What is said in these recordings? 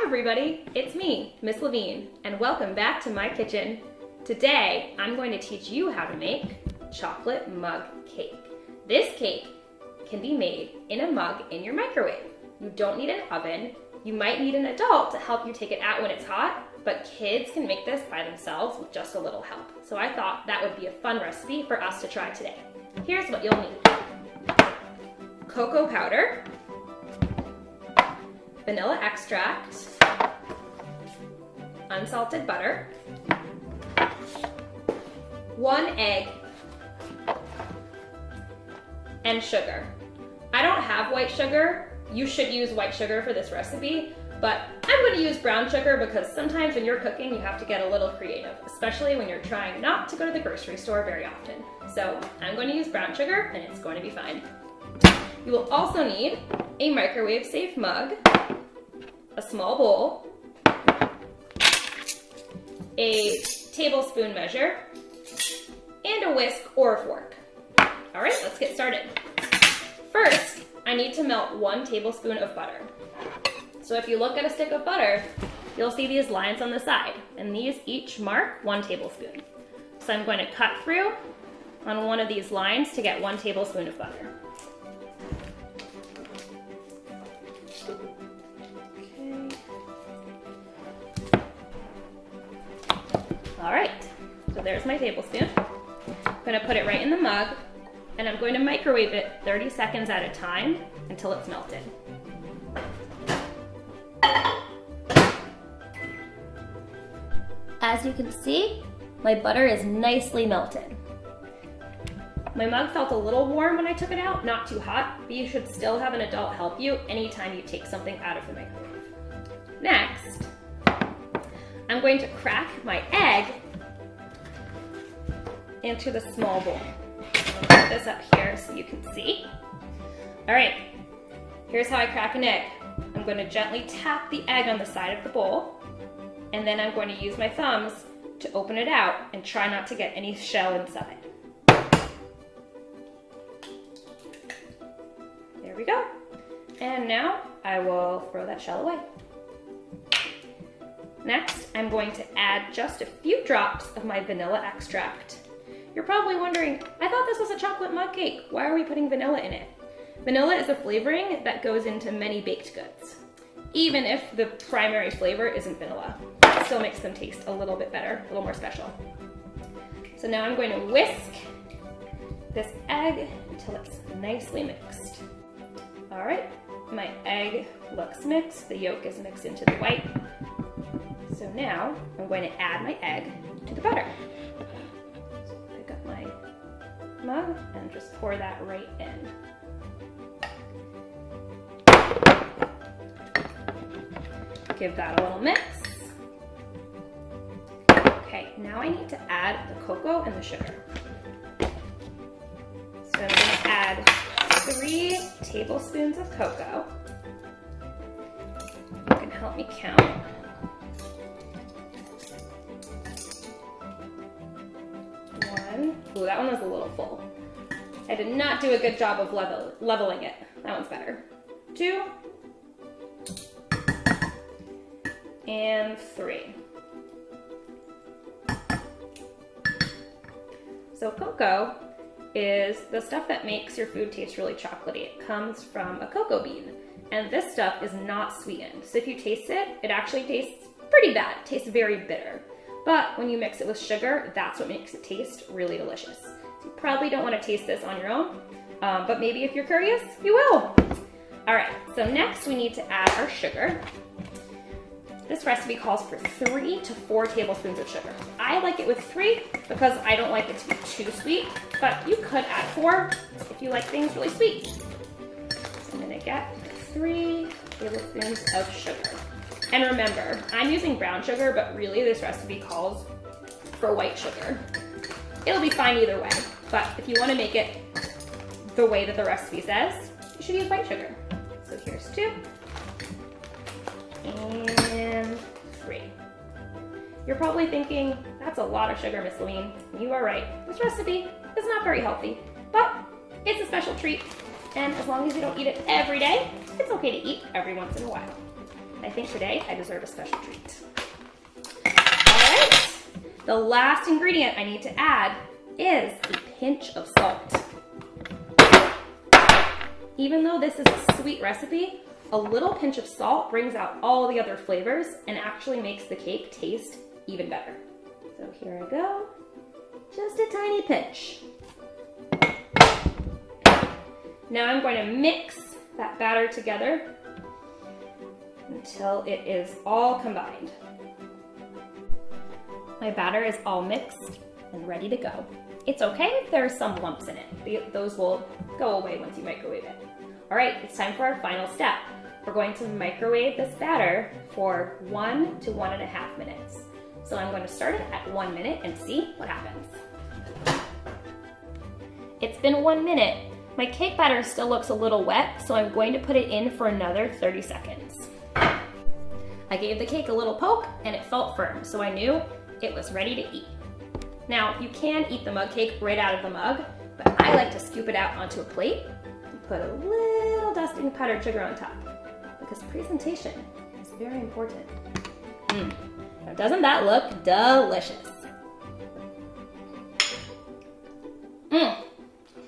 everybody, it's me, Miss Levine, and welcome back to my kitchen. Today, I'm going to teach you how to make chocolate mug cake. This cake can be made in a mug in your microwave. You don't need an oven. You might need an adult to help you take it out when it's hot, but kids can make this by themselves with just a little help. So I thought that would be a fun recipe for us to try today. Here's what you'll need. Cocoa powder, vanilla extract, unsalted butter, 1 egg, and sugar. I don't have white sugar. You should use white sugar for this recipe, but I'm going to use brown sugar because sometimes when you're cooking, you have to get a little creative, especially when you're trying not to go to the grocery store very often. So I'm going to use brown sugar and it's going to be fine. You will also need a microwave-safe mug, a small bowl, a tablespoon measure, and a whisk or a fork. All right, let's get started. First, I need to melt 1 tablespoon of butter. So if you look at a stick of butter, you'll see these lines on the side, and these each mark 1 tablespoon. So I'm going to cut through on one of these lines to get 1 tablespoon of butter. All right, so there's my tablespoon. I'm gonna put it right in the mug, and I'm going to microwave it 30 seconds at a time until it's melted. As you can see, my butter is nicely melted. My mug felt a little warm when I took it out, not too hot, but you should still have an adult help you anytime you take something out of the microwave. Next, I'm going to crack my egg into the small bowl. I'll put this up here so you can see. All right, here's how I crack an egg. I'm going to gently tap the egg on the side of the bowl, and then I'm going to use my thumbs to open it out and try not to get any shell inside. There we go. And now I will throw that shell away. Next, I'm going to add just a few drops of my vanilla extract. You're probably wondering, I thought this was a chocolate mug cake. Why are we putting vanilla in it? Vanilla is a flavoring that goes into many baked goods. Even if the primary flavor isn't vanilla, it still makes them taste a little bit better, a little more special. So now I'm going to whisk this egg until it's nicely mixed. All right, my egg looks mixed. The yolk is mixed into the white. So now I'm going to add my egg to the butter. So pick up my mug and just pour that right in. Give that a little mix. Okay, now I need to add the cocoa and the sugar. So I'm going to add 3 tablespoons of cocoa. You can help me count. 1. Ooh, that one was a little full. I did not do a good job of leveling it. That one's better. 2. And 3. So cocoa is the stuff that makes your food taste really chocolatey. It comes from a cocoa bean, and this stuff is not sweetened. So if you taste it, it actually tastes pretty bad. It tastes very bitter. But when you mix it with sugar, that's what makes it taste really delicious. So you probably don't want to taste this on your own, but maybe if you're curious, you will. All right, so next we need to add our sugar. This recipe calls for 3 to 4 tablespoons of sugar. I like it with 3 because I don't like it to be too sweet, but you could add 4 if you like things really sweet. So I'm gonna get 3 tablespoons of sugar. And remember, I'm using brown sugar, but really this recipe calls for white sugar. It'll be fine either way, but if you want to make it the way that the recipe says, you should use white sugar. So here's 2 and 3. You're probably thinking, that's a lot of sugar, Miss Levine. You are right. This recipe is not very healthy, but it's a special treat, and as long as you don't eat it every day, it's okay to eat every once in a while. I think today I deserve a special treat. All right, the last ingredient I need to add is a pinch of salt. Even though this is a sweet recipe, a little pinch of salt brings out all the other flavors and actually makes the cake taste even better. So here I go, just a tiny pinch. Now I'm going to mix that batter together until it is all combined. My batter is all mixed and ready to go. It's okay if there are some lumps in it. Those will go away once you microwave it. All right, it's time for our final step. We're going to microwave this batter for 1 to 1.5 minutes. So I'm going to start it at 1 minute and see what happens. It's been 1 minute. My cake batter still looks a little wet, so I'm going to put it in for another 30 seconds. I gave the cake a little poke and it felt firm, so I knew it was ready to eat. Now, you can eat the mug cake right out of the mug, but I like to scoop it out onto a plate and put a little dusting of powdered sugar on top, because presentation is very important. Now, doesn't that look delicious?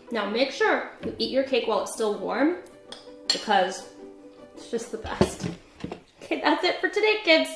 Now make sure you eat your cake while it's still warm, because it's just the best. Okay, that's it for today, kids.